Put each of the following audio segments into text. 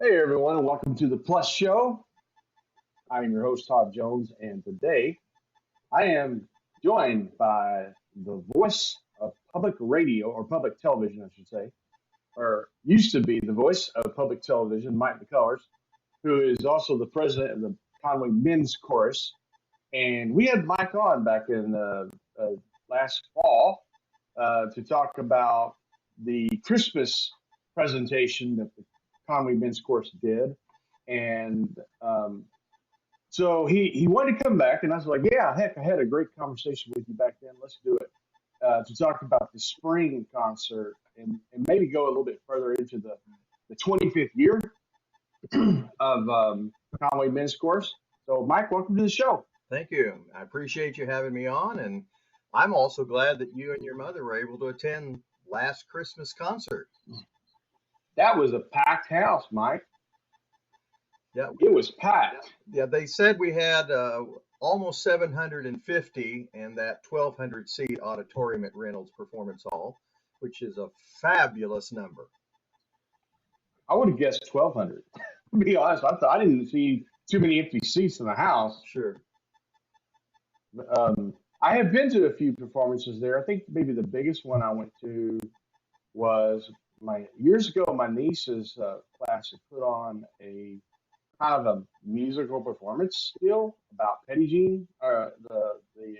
Hey everyone, and welcome to the Plus Show. I'm your host Todd Jones, and today I am joined by the voice of public radio or public television, I should say, or used to be the voice of public television, Mike McCullars, who is also the president of the Conway Men's Chorus. And we had Mike on back in last fall to talk about the Christmas presentation that the Conway Men's Chorus did. And so he wanted to come back, and I was like, yeah, heck, I had a great conversation with you back then. Let's do it to talk about the spring concert and maybe go a little bit further into the 25th year of Conway Men's Chorus. So, Mike, welcome to the show. Thank you. I appreciate you having me on, and I'm also glad that you and your mother were able to attend last Christmas concert. That was a packed house, Mike. Yeah, It was packed. yeah. They said we had almost 750 in that 1,200 seat auditorium at Reynolds Performance Hall, which is a fabulous number. I would have guessed 1,200. To be honest, I didn't see too many empty seats in the house. Sure. I have been to a few performances there. I think maybe the biggest one I went to was my years ago. My niece's class had put on a kind of a musical performance deal about Petty Jean, the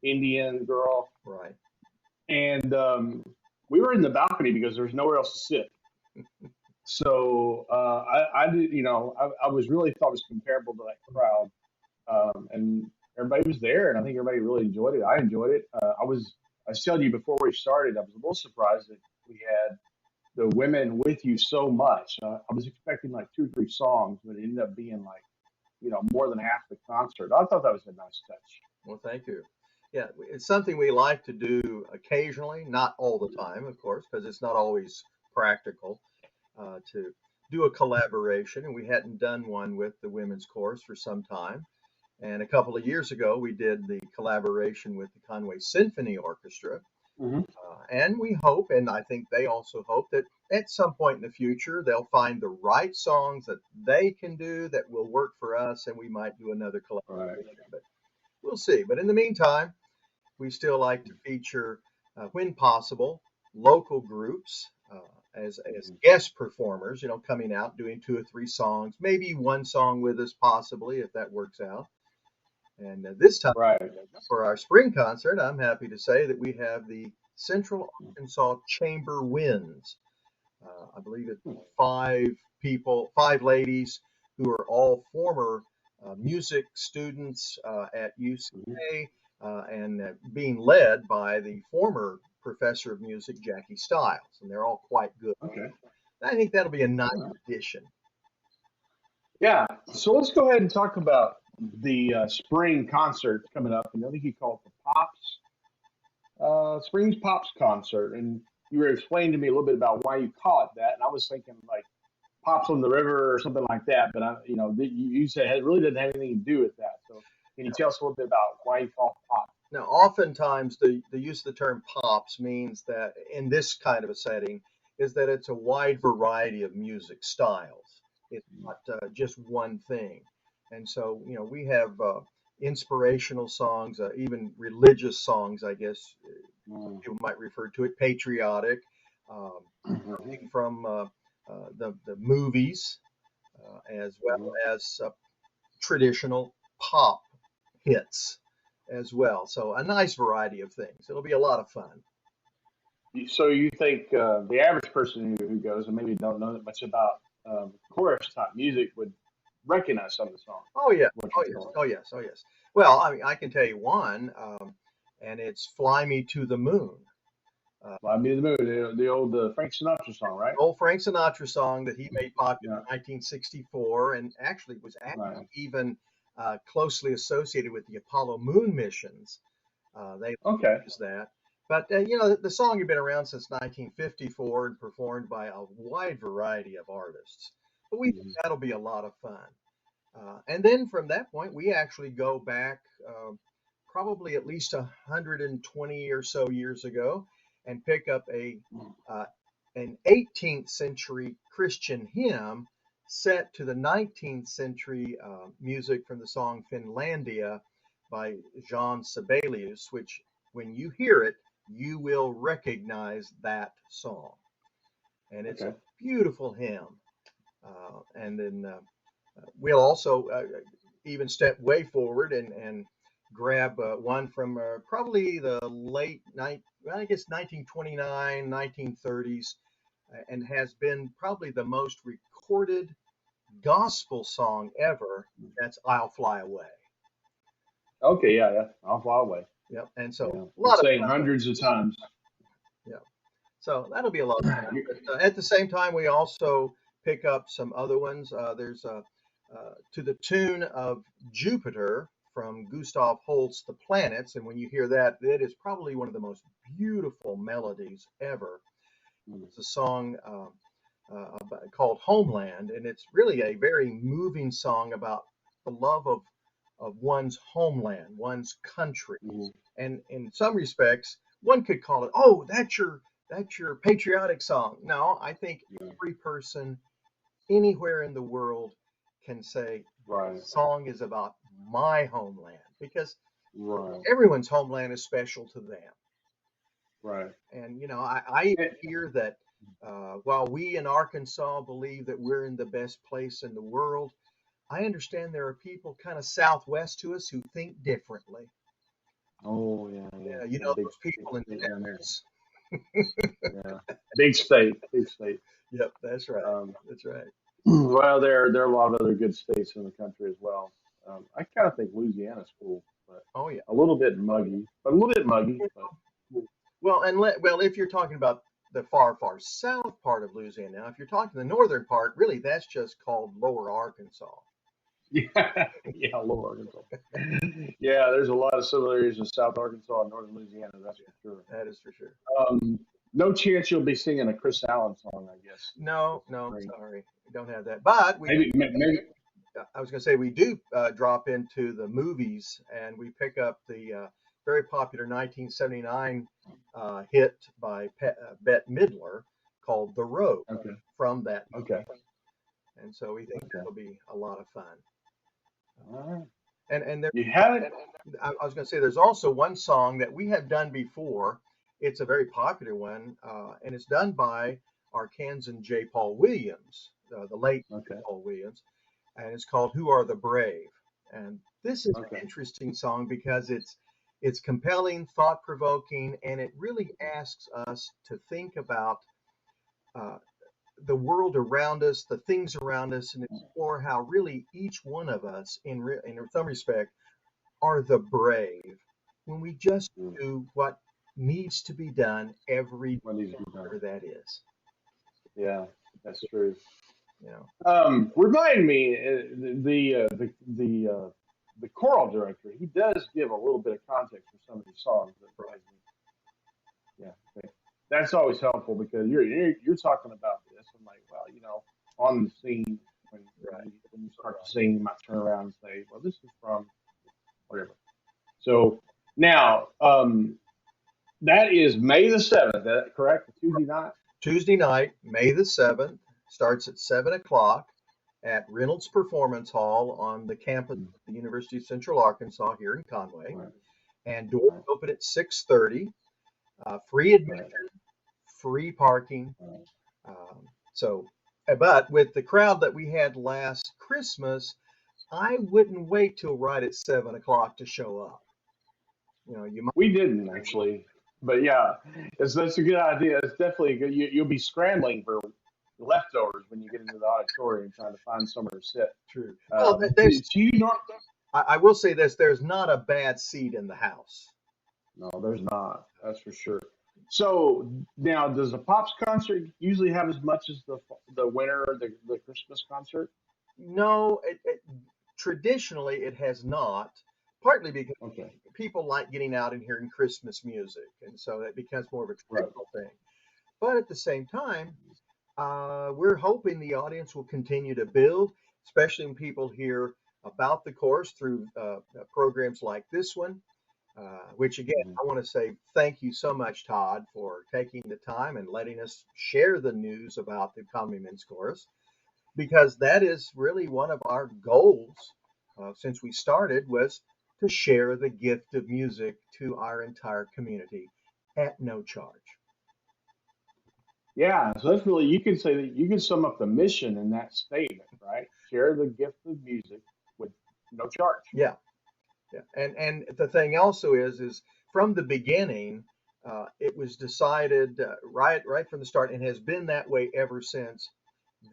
Indian girl, Right. and we were in the balcony because there was nowhere else to sit. So I did, I was really thought it was comparable to that crowd, and everybody was there, and I think everybody really enjoyed it. I enjoyed it. I was telling you before we started, I was a little surprised that we had the women with you so much. I was expecting like two, three songs, but it ended up being like, more than half the concert. I thought that was a nice touch. Well, thank you. Yeah, it's something we like to do occasionally, not all the time, of course, because it's not always practical to do a collaboration, and we hadn't done one with the women's chorus for some time. And a couple of years ago, we did the collaboration with the Conway Symphony Orchestra. Hmm. And we hope, and I think they also hope, that at some point in the future, they'll find the right songs that they can do that will work for us, and we might do another Right. collaboration. But we'll see. But in the meantime, we still like to feature, when possible, local groups as guest performers, coming out doing two or three songs, maybe one song with us, possibly, if that works out. And this time, Right. for our spring concert, I'm happy to say that we have the Central Arkansas Chamber Winds. I believe it's five people, five ladies who are all former music students at Mhm. UCA and being led by the former professor of music, Jackie Stiles. And they're all quite good. Okay. I think that'll be a nice All right. addition. Yeah. So let's go ahead and talk about the spring concert coming up. And I think you call it the Pops, Springs Pops concert. And you were explaining to me a little bit about why you call it that. And I was thinking like Pops on the River or something like that. But you said it really doesn't have anything to do with that. So can you tell us a little bit about why you call it Pop? Now, oftentimes the use of the term pops means that in this kind of a setting is that it's a wide variety of music styles. It's not just one thing. And so, we have inspirational songs, even religious songs, I guess Mm. people might refer to it, patriotic, um, Mhm. everything from the movies as well Mhm. as traditional pop hits as well. So a nice variety of things. It'll be a lot of fun. So you think the average person who goes and maybe don't know that much about chorus type music would recognize some of the songs? Oh yeah. What Oh you're yes. telling Oh yes. Oh yes. Well, I mean, I can tell you one, and it's "Fly Me to the Moon." Uh, Fly Me to the Moon, the old Frank Sinatra song, right? Old Frank Sinatra song that he made popular Yeah, in 1964, and actually was right. actually even closely associated with the Apollo moon missions. They Okay. use that. But the song had been around since 1954 and performed by a wide variety of artists. But we think Mhm. that'll be a lot of fun. And then from that point, we actually go back probably at least 120 or so years ago and pick up uh, an 18th century Christian hymn set to the 19th century music from the song Finlandia by Jean Sibelius, which when you hear it, you will recognize that song. And it's a Okay. beautiful hymn. And then we'll also even step way forward and grab one from probably the late night, well, I guess 1929, 1930s, and has been probably the most recorded gospel song ever. That's "I'll Fly Away." Okay. Yeah. Yeah. I'll fly away. Yep. And so Yeah. a Been lot of saying fun. hundreds of times. Yeah. So that'll be a lot of fun. But at the same time, we also pick up some other ones. There's to the tune of Jupiter from Gustav Holst's The Planets. And when you hear that, it is probably one of the most beautiful melodies ever. It's a song called Homeland, and it's really a very moving song about the love of one's homeland, one's country. Mhm. And in some respects, one could call it, oh, that's your patriotic song. No, I think Yeah. every person anywhere in the world can say Right. the song is about my homeland because Right. everyone's homeland is special to them. Right. And I Eh, hear that while we in Arkansas believe that we're in the best place in the world, I understand there are people kind of southwest to us who think differently. Oh yeah. Yeah. Yeah, Yeah. Big, those people in big down there. Texas. Yeah. Big state. Big state. Yep, that's right. Um, That's right. well, there are a lot of other good states in the country as well. I kind of think Louisiana's cool, but Oh yeah. a little bit muggy. But a little bit muggy. But Well, if you're talking about the far, far south part of Louisiana, now if you're talking the northern part, really that's just called Lower Arkansas. yeah, yeah, lower Arkansas. Yeah, there's a lot of similarities in South Arkansas and Northern Louisiana. That's for sure. That is for sure. Um, no chance you'll be singing a Chris Allen song, I guess. No, This no, spring. sorry, we don't have that. But Maybe. I was going to say we do drop into the movies, and we pick up the very popular 1979 hit by Bette Midler called "The Road" Okay. from that Okay. movie, and so we think Okay. that'll be a lot of fun. All right. And there, You have it. I was going to say there's also one song that we have done before. It's a very popular one, and it's done by Arkansan J. Paul Williams, the late Okay. Paul Williams, and it's called "Who Are the Brave." And this is an Okay. interesting song because it's compelling, thought-provoking, and it really asks us to think about uh, the world around us, the things around us, and explore how really each one of us, in some respect, are the brave when we just Mm. do what needs to be done every day, What needs to be done? whatever that is. Yeah, that's true. You know, Remind me, the choral director. He does give a little bit of context for some of these songs. That reminds me. Yeah, okay. That's always helpful because you're talking about this. I'm like, well, on the scene when right, when you start to sing, you might turn around and say, well, this is from whatever. So now, that is May the 7th. Is that correct? Tuesday night. Tuesday night, May the 7th, starts at 7 o'clock at Reynolds Performance Hall on the campus Mm. of the University of Central Arkansas here in Conway. Right. And doors Right. open at 6:30. Free admission, Right. free parking. Right. So, but with the crowd that we had last Christmas, I wouldn't wait till right at 7 o'clock to show up. You might. We didn't actually, but yeah, that's a good idea. It's definitely good. You'll be scrambling for leftovers when you get into the auditorium trying to find somewhere to sit. True. Well, Do there's. you know? I will say this: there's not a bad seat in the house. No, there's not. That's for sure. So now, does the Pops concert usually have as much as the winter or the Christmas concert? No, traditionally it has not. Partly because Okay, people like getting out and hearing Christmas music, and so that becomes more of a right. traditional thing. But at the same time, we're hoping the audience will continue to build, especially when people hear about the course through programs like this one. Which again, Mhm. I want to say thank you so much, Todd, for taking the time and letting us share the news about the Economy Men's Chorus. because that is really one of our goals since we started was to share the gift of music to our entire community at no charge. Yeah, so that's really, you can say that you can sum up the mission in that statement, right? Share the gift of music with no charge. Yeah, yeah. And the thing also is from the beginning, it was decided right from the start, and has been that way ever since.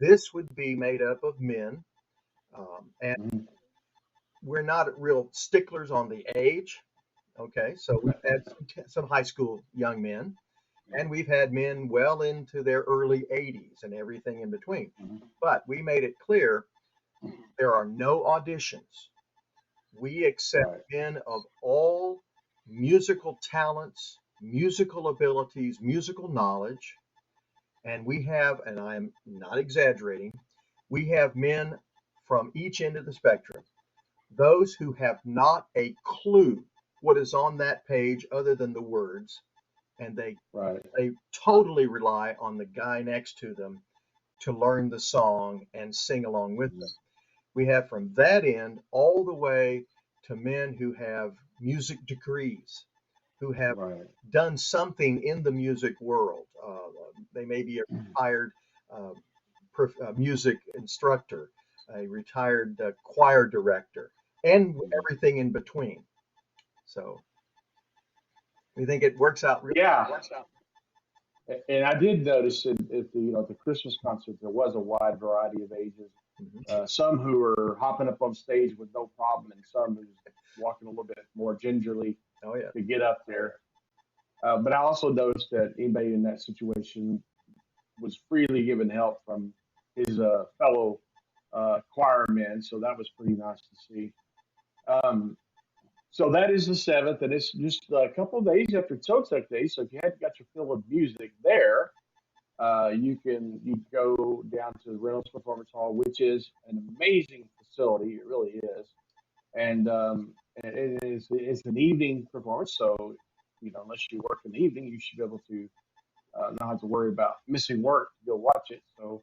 This would be made up of men, and Mhm. we're not real sticklers on the age. Okay, so we've had some high school young men, and we've had men well into their early 80s and everything in between. Mhm. But we made it clear there are no auditions. We accept Right. men of all musical talents, musical abilities, musical knowledge, and we have, and I'm not exaggerating, we have men from each end of the spectrum. Those who have not a clue what is on that page other than the words, and Right. they totally rely on the guy next to them to learn the song and sing along with them. Mhm. We have from that end all the way to men who have music degrees, who have Right. done something in the music world. They may be a retired uh, music instructor, a retired choir director, and Mhm. everything in between. So we think it works out really. Yeah. And I did notice at the at the Christmas concert there was a wide variety of ages. Mhm. Some who were hopping up on stage with no problem, and some who was walking a little bit more gingerly Oh yeah, to get up there. But I also noticed that anybody in that situation was freely given help from his fellow choir men, so that was pretty nice to see. Um, so that is the seventh, and it's just a couple of days after Tzotzek Day. So if you hadn't got your fill of music there, you go down to the Reynolds Performance Hall, which is an amazing facility. It really is, and it's an evening performance. So unless you work in the evening, you should be able to not have to worry about missing work to go watch it. So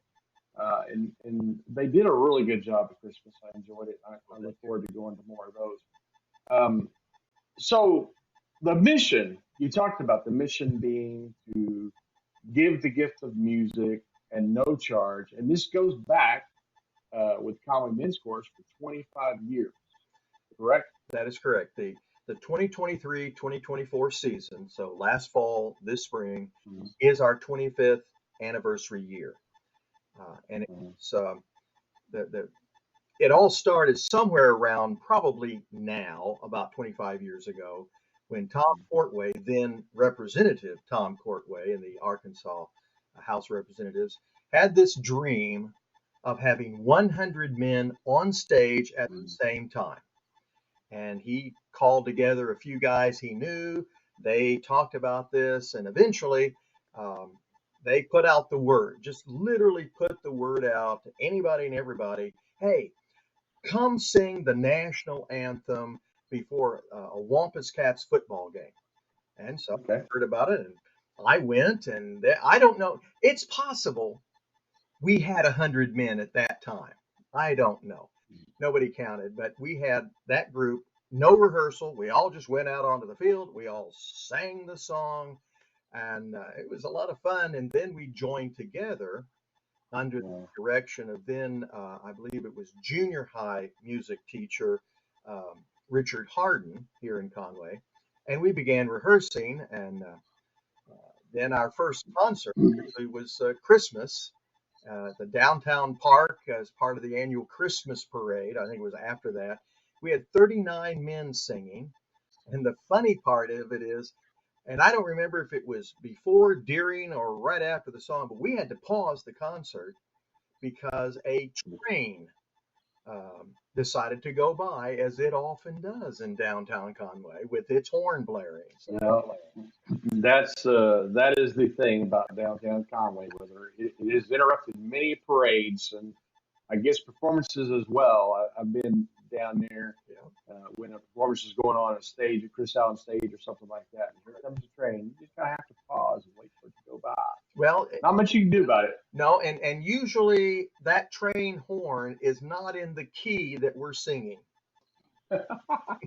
and they did a really good job at Christmas. I enjoyed it. I look forward to going to more of those. Um, so the mission you talked about the mission being to give the gift of music and no charge, and this goes back with Conway Men's Course for 25 years. Correct? that is correct. The 2023-2024 season, so last fall, this spring, Mhm. is our 25th anniversary year. And Mhm. it's the it all started somewhere around probably now, about 25 years ago, when Tom Courtway, then Representative Tom Courtway in the Arkansas House of Representatives, had this dream of having 100 men on stage at the Mhm. same time. And he called together a few guys he knew. They talked about this, and eventually um, they put out the word, just literally put the word out to anybody and everybody. Hey, come sing the national anthem before a Wampus Cats football game. And so I Okay. heard about it, and I went, and I don't know. It's possible we had 100 men at that time. I don't know. Nobody counted, but we had that group, no rehearsal. We all just went out onto the field. We all sang the song, and it was a lot of fun. And then we joined together under Yeah. the direction of then, I believe it was junior high music teacher Richard Harden here in Conway. And we began rehearsing, and then our first concert actually was Christmas the downtown park as part of the annual Christmas parade. I think it was after that. We had 39 men singing. And the funny part of it is, and I don't remember if it was before, during, or right after the song, but we had to pause the concert because a train decided to go by, as it often does in downtown Conway, with its horn blaring. So, Well, that is the thing about downtown Conway, whether it has interrupted many parades and I guess performances as well. I've been down there yeah, when a performance is going on a Chris Allen stage or something like that, and here comes the train. You just kind of have to pause and wait for it to go by. Well, Not much you can do about it. no, and usually that train horn is not in the key that we're singing.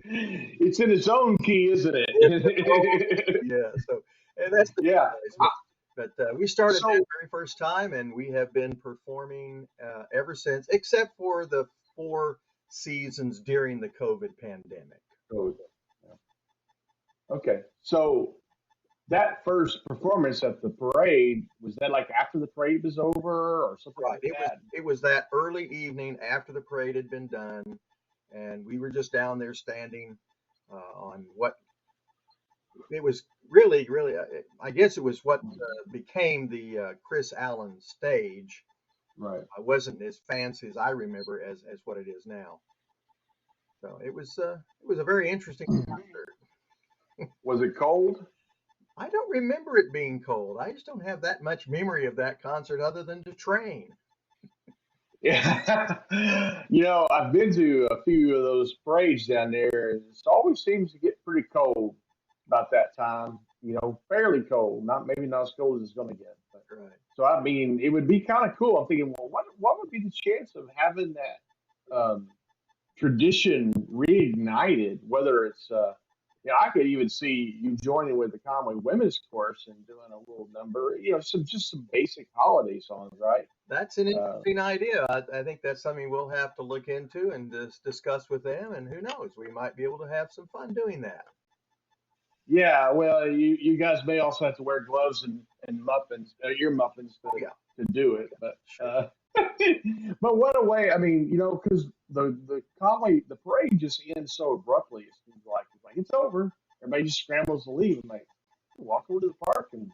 It's in its own key, isn't It's a whole, it? yeah. So and that's the Yeah. good news. But we started that So, very first time, and we have been performing ever since, except for the 4 seasons during the COVID pandemic. oh, okay. So that first performance at the parade, was that like after the parade was over or something Right. like It was that? it was that early evening after the parade had been done, and we were just down there standing on what it was really. I guess it was what became the Chris Allen stage. Right. I wasn't as fancy as I remember as what it is now. So it was a very interesting concert. Was it cold? I don't remember it being cold. I just don't have that much memory of that concert other than the train. Yeah. I've been to a few of those parades down there, and it always seems to get pretty cold about that time. Fairly cold. Not maybe not as cold as it's going to get. But Right. so I mean, it would be kind of cool. I'm thinking, well, what would be the chance of having that tradition reignited? Whether it's I could even see you joining with the Conway Women's Course and doing a little number. Some basic holiday songs, right? That's an Uh, interesting idea. I think that's something we'll have to look into and discuss with them. And who knows, we might be able to have some fun doing that. Yeah, well, you guys may also have to wear gloves and muffins, ear muffins Oh yeah, to do it. But sure. but what a way! I mean, because the Conway the parade just ends so abruptly. It seems like it's over. Everybody just scrambles to leave. And like walk over to the park and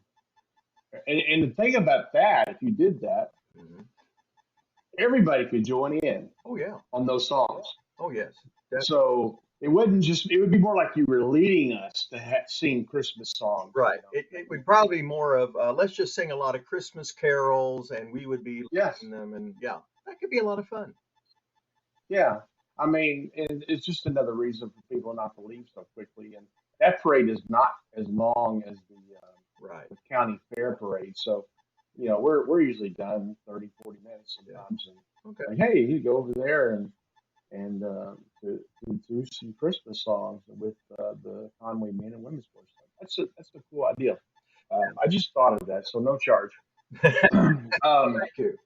the thing about that, if you did that, Hmm. everybody could join in Oh yeah. on those songs. Oh yes. Definitely. So it would be more like you were leading us to sing Christmas songs. Right. It would probably be more of let's just sing a lot of Christmas carols, and we would be Yes. leading them, and yeah, that could be a lot of fun. Yeah, I mean, and it's just another reason for people not to leave so quickly. And that parade is not as long as Right. the county fair parade. So, we're usually done 30, 40 minutes Yeah. sometimes. And Okay. like, hey, you go over there and to do some Christmas songs with the Conway Men and Women's Chorus. That's a cool idea. I just thought of that, so no charge. um, Thank you.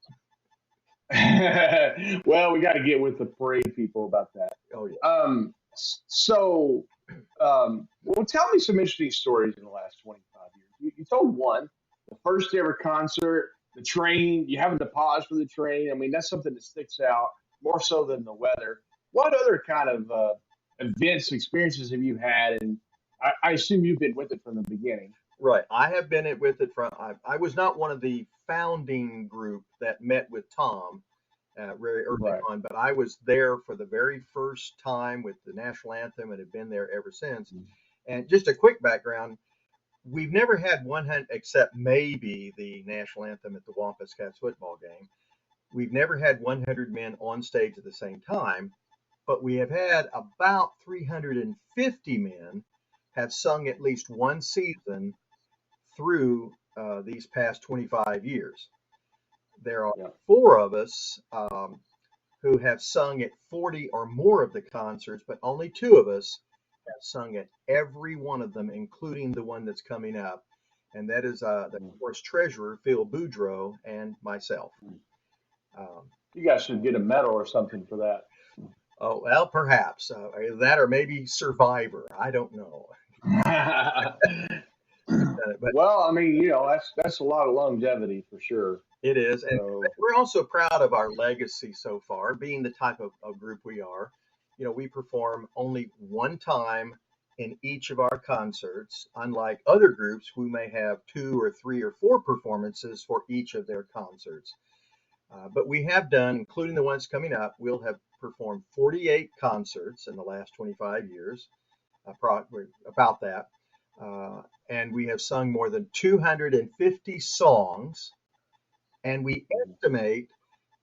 well, we got to get with the parade people about that. Oh yeah. So, well, tell me some interesting stories in the last 25 years. You told one, the first ever concert, the train, you having to pause for the train. I mean, that's something that sticks out more so than the weather. What other kind of events, experiences have you had? And I assume you've been with it from the beginning. Right. I have been it with it from. I was not one of the founding group that met with Tom very early Right. on, but I was there for the very first time with the national anthem and have been there ever since. And just a quick background: we've never had 100, except maybe the national anthem at the Wampus Cats football game. We've never had 100 men on stage at the same time, but we have had about 350 men have sung at least one season through these past 25 years. There are Yeah. 4 of us who have sung at 40 or more of the concerts, but only 2 of us have sung at every one of them, including the one that's coming up. And that is the course treasurer, Phil Boudreau, and myself. Um, You guys should get a medal or something for that. oh, well, perhaps that or maybe Survivor. I don't know. But Well, I mean, that's a lot of longevity for sure. it is. And So, we're also proud of our legacy so far, being the type of group we are. We perform only one time in each of our concerts, unlike other groups who may have 2 or 3 or 4 performances for each of their concerts. But we have done, including the ones coming up, we'll have performed 48 concerts in the last 25 years, about that. And we have sung more than 250 songs, and we estimate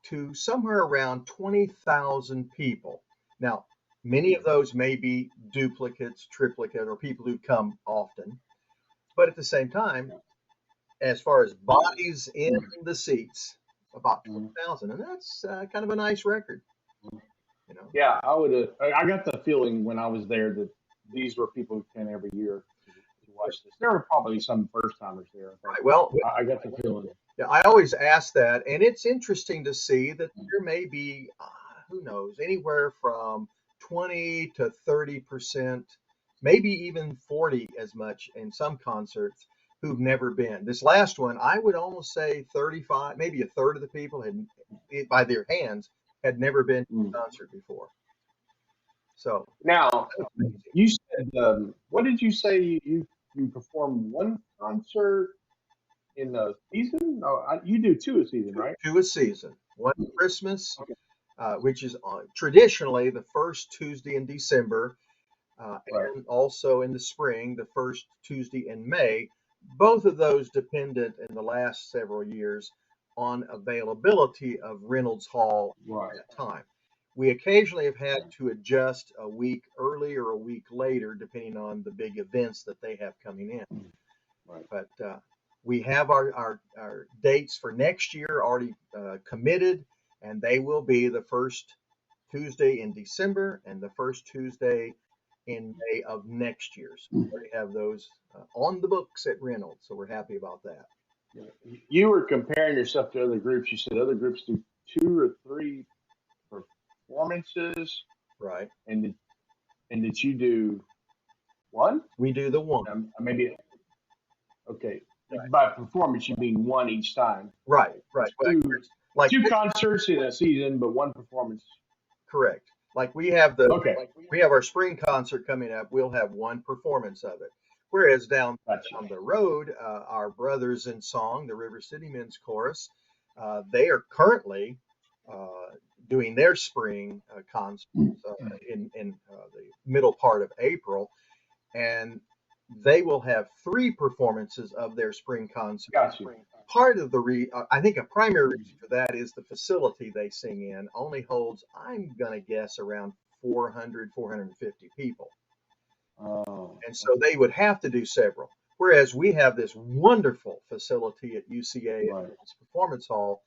to somewhere around 20,000 people. Now, many of those may be duplicates, triplicate, or people who come often, but at the same time, as far as bodies in the seats, about Mhm. 20,000, and that's kind of a nice record, you know. Yeah, I would have. I got the feeling when I was there that these were people who came every year to watch this. There were probably some first timers there, but Right. Well, I got the feeling. yeah, I always ask that, and it's interesting to see that there may be, who knows, anywhere from 20 to 30%, maybe even 40 as much in some concerts who've never been. This last one, I would almost say 35, maybe a third of the people had, by their hands, had never been to Mm. a concert before. So Now, that's amazing. you said, what did you say? You performed one concert in a season? No, you do two a season, right? To a season, one Christmas, Okay, which is traditionally the first Tuesday in December, right. and also in the spring, the first Tuesday in May. Both of those dependent in the last several years on availability of Reynolds Hall Right. at that time. We occasionally have had to adjust a week early or a week later, depending on the big events that they have coming in. Right. But we have our dates for next year already committed, and they will be the first Tuesday in December and the first Tuesday in May of next year. So we already have those on the books at Reynolds, so we're happy about that. Yeah. You were comparing yourself to other groups. You said other groups do two or three performances, Right? and did you do one? We do the one. Maybe okay. Right. By performance, you mean one each time. Right. Okay. Right. Two Like two concerts in a season, but one performance. correct. Like we have the Okay. we have our spring concert coming up. We'll have one performance of it. Whereas Gotcha. down the road, our brothers in song, the River City Men's Chorus, they are currently uh, doing their spring concerts in the middle part of April, and they will have three performances of their spring concert. Gotcha. Part of I think a primary reason for that is the facility they sing in only holds, I'm going to guess, around 400, 450 people. Oh, And so they would have to do several. Whereas we have this wonderful facility at UCA right. at its Performance Hall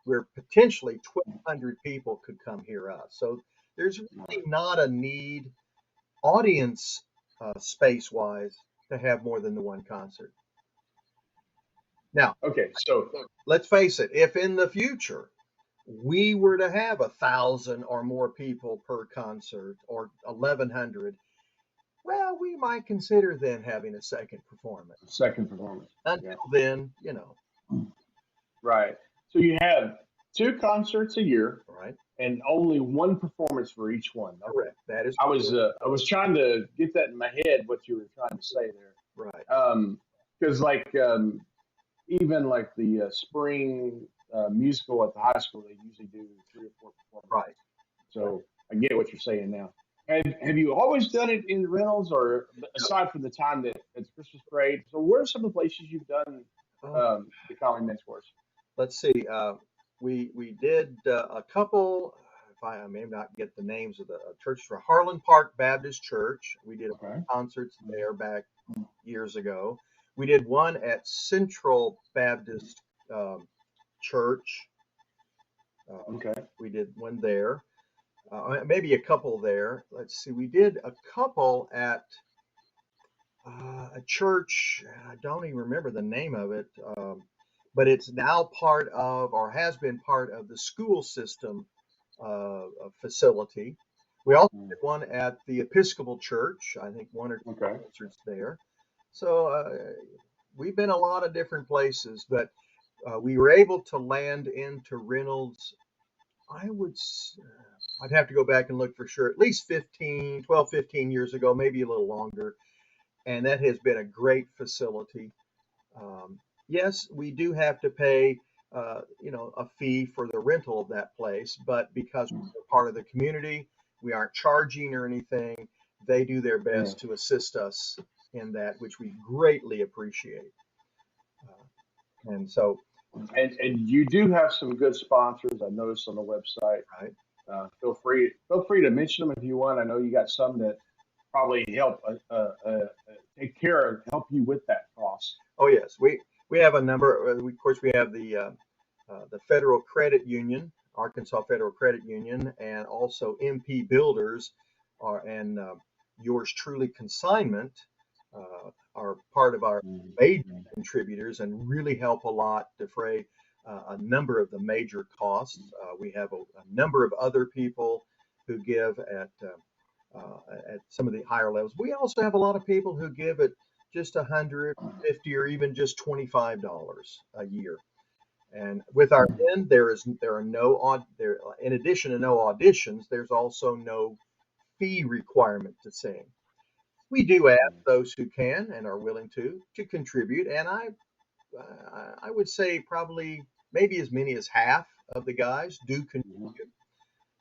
where potentially 1,200 people could come hear us. So there's really not a need, audience space wise, to have more than the one concert. Now, Okay. So let's face it, if in the future we were to have 1,000 or more people per concert or 1,100, well, we might consider then having a second performance. second performance. Yeah. Until then, Right. So you have two concerts a year right? and only one performance for each one. Okay. Correct. That is I was trying to get that in my head what you were trying to say there. right. Because even like the spring musical at the high school, they usually do three or four performances. Right. So I get what you're saying now. Have you always done it in Reynolds, or aside from the time that it's Christmas parade? So where are some of the places you've done Uh, the Conway Men's Course? let's see. We did a couple. If I may not get the names of the churches, for Harlan Park Baptist Church. We did a few Okay. concerts there back years ago. We did one at Central Baptist Church. Okay. We did one there. Maybe a couple there. Let's see. We did a couple at a church. I don't even remember the name of it, but it's now part of, or has been part of, the school system facility. We also Mm. did one at the Episcopal Church. I think one or two Okay. concerts there. So we've been a lot of different places, but we were able to land into Reynolds. I'd have to go back and look for sure, at least 12, 15 years ago, maybe a little longer. And that has been a great facility. Yes, we do have to pay, a fee for the rental of that place, but because we're part of the community, we aren't charging or anything. They do their Yeah. best to assist us in that, which we greatly appreciate. And so, And you do have some good sponsors. I noticed on the website. right. Feel free to mention them if you want. I know you got some that probably help take care of help you with that cost. Oh yes, We have a number. Of course, we have the Federal Credit Union, Arkansas Federal Credit Union, and also MP Builders, and yours truly Consignment are part of our major contributors and really help a lot defray a number of the major costs. We have a number of other people who give at some of the higher levels. We also have a lot of people who give at just 150 or even just $25 a year. And with our men, there are no there. In addition to no auditions, there's also no fee requirement to sing. We do ask those who can and are willing to contribute, and I would say probably maybe as many as half of the guys do contribute,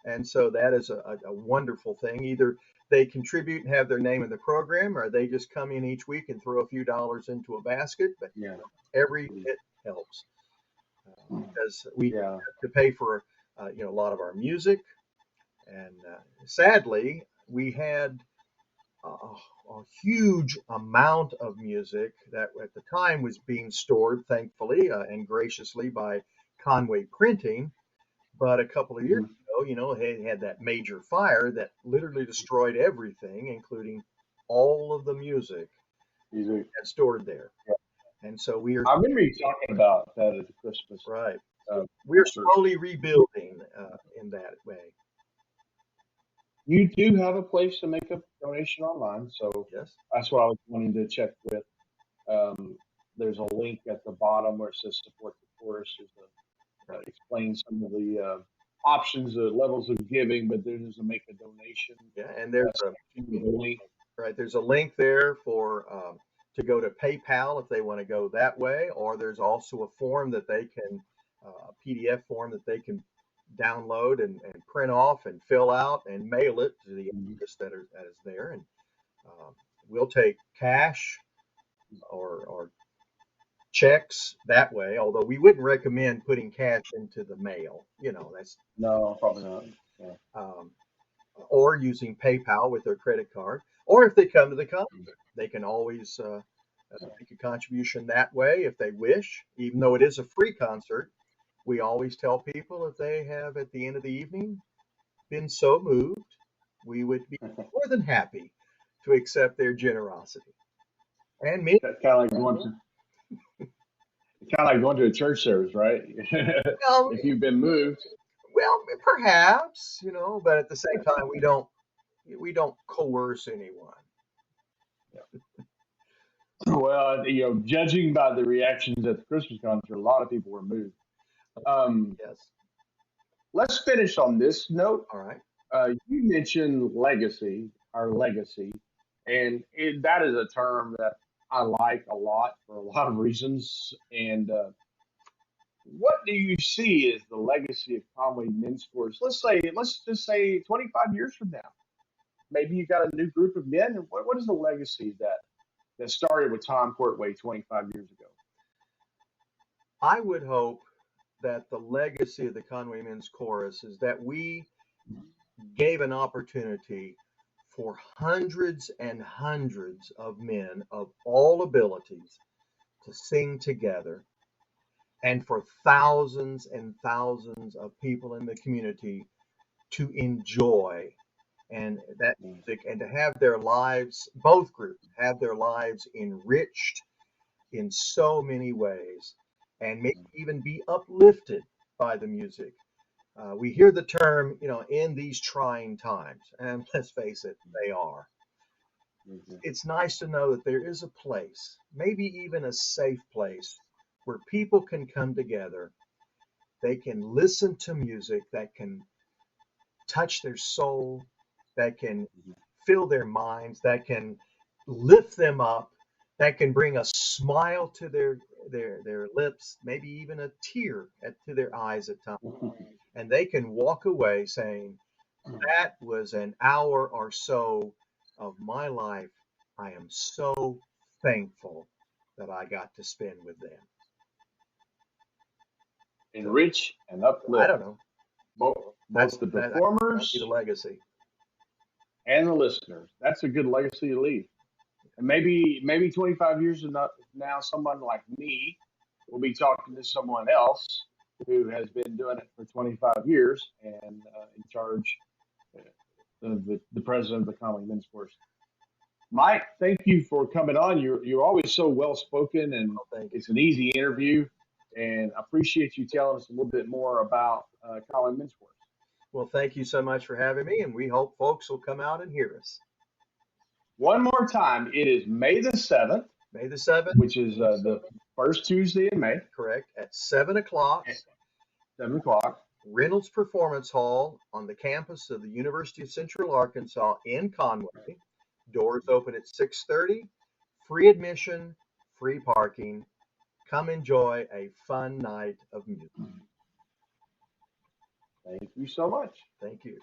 and so that is a wonderful thing. Either they contribute and have their name in the program, or they just come in each week and throw a few dollars into a basket. But Yeah. every bit helps because we Yeah. have to pay for a lot of our music, and sadly we had a huge amount of music that at the time was being stored, thankfully and graciously, by Conway Printing. But a couple of years ago, they had that major fire that literally destroyed everything, including all of the music Music. that's stored there. And so we are I remember you talking about that at the Christmas. right. Uh, We're concert. slowly rebuilding in that way. You do have a place to make a donation online, so Yes. that's what I was wanting to check with. There's a link at the bottom where it says support the chorus. That explains some of the options, the levels of giving, but there's a make a donation. Yeah, and there's a Link. right. There's a link there for to go to PayPal if they want to go that way, or there's also a form that they can a PDF form that they can download and print off and fill out and mail it to the address that is there. And um, we'll take cash or checks that way. Although we wouldn't recommend putting cash into the mail. That's No, probably not. Yeah. um, or using PayPal with their credit card, or if they come to the concert, they can always make a contribution that way if they wish. Even though it is a free concert, we always tell people if they have at the end of the evening been so moved, we would be more than happy to accept their generosity. And many, That's kind of like going to a church service, right? well, If you've been moved. well, perhaps, but at the same time, we don't coerce anyone. Well, judging by the reactions at the Christmas concert, a lot of people were moved. Um, Yes. let's finish on this note. All right. You mentioned legacy, our legacy, and that is a term that I like a lot for a lot of reasons. And what do you see as the legacy of Conway men's sports? Let's just say 25 years from now. Maybe you got a new group of men. And what is the legacy that started with Tom Courtway 25 years ago? I would hope that the legacy of the Conway Men's Chorus is that we gave an opportunity for hundreds and hundreds of men of all abilities to sing together, and for thousands and thousands of people in the community to enjoy and that music, and to have their lives, both groups have their lives enriched in so many ways, and maybe even be uplifted by the music. We hear the term, in these trying times, and let's face it, they are. Mhm. It's nice to know that there is a place, maybe even a safe place, where people can come together. They can listen to music that can touch their soul, that can fill their minds, that can lift them up, that can bring a smile to their lips, maybe even a tear to their eyes at times. And they can walk away saying, that was an hour or so of my life. I am so thankful that I got to spend with them. So, Enrich and I uplift don't know. both the That performers be the legacy. and the listeners. That's a good legacy to leave. And maybe 25 years from now, someone like me we'll be talking to someone else who has been doing it for 25 years and in charge of the president of the Conway Men's Sports. Mike, thank you for coming on. You're always so well spoken, and Well, thank you. it's an easy interview. And I appreciate you telling us a little bit more about Conway Men's Sports. Well, thank you so much for having me, and we hope folks will come out and hear us. One more time, it is May the 7th, May the 7th, which is the first Tuesday in May, correct, at 7 o'clock, at 7 o'clock. Reynolds Performance Hall on the campus of the University of Central Arkansas in Conway. Doors open at 6:30. Free admission, free parking. Come enjoy a fun night of music. Thank you so much. Thank you.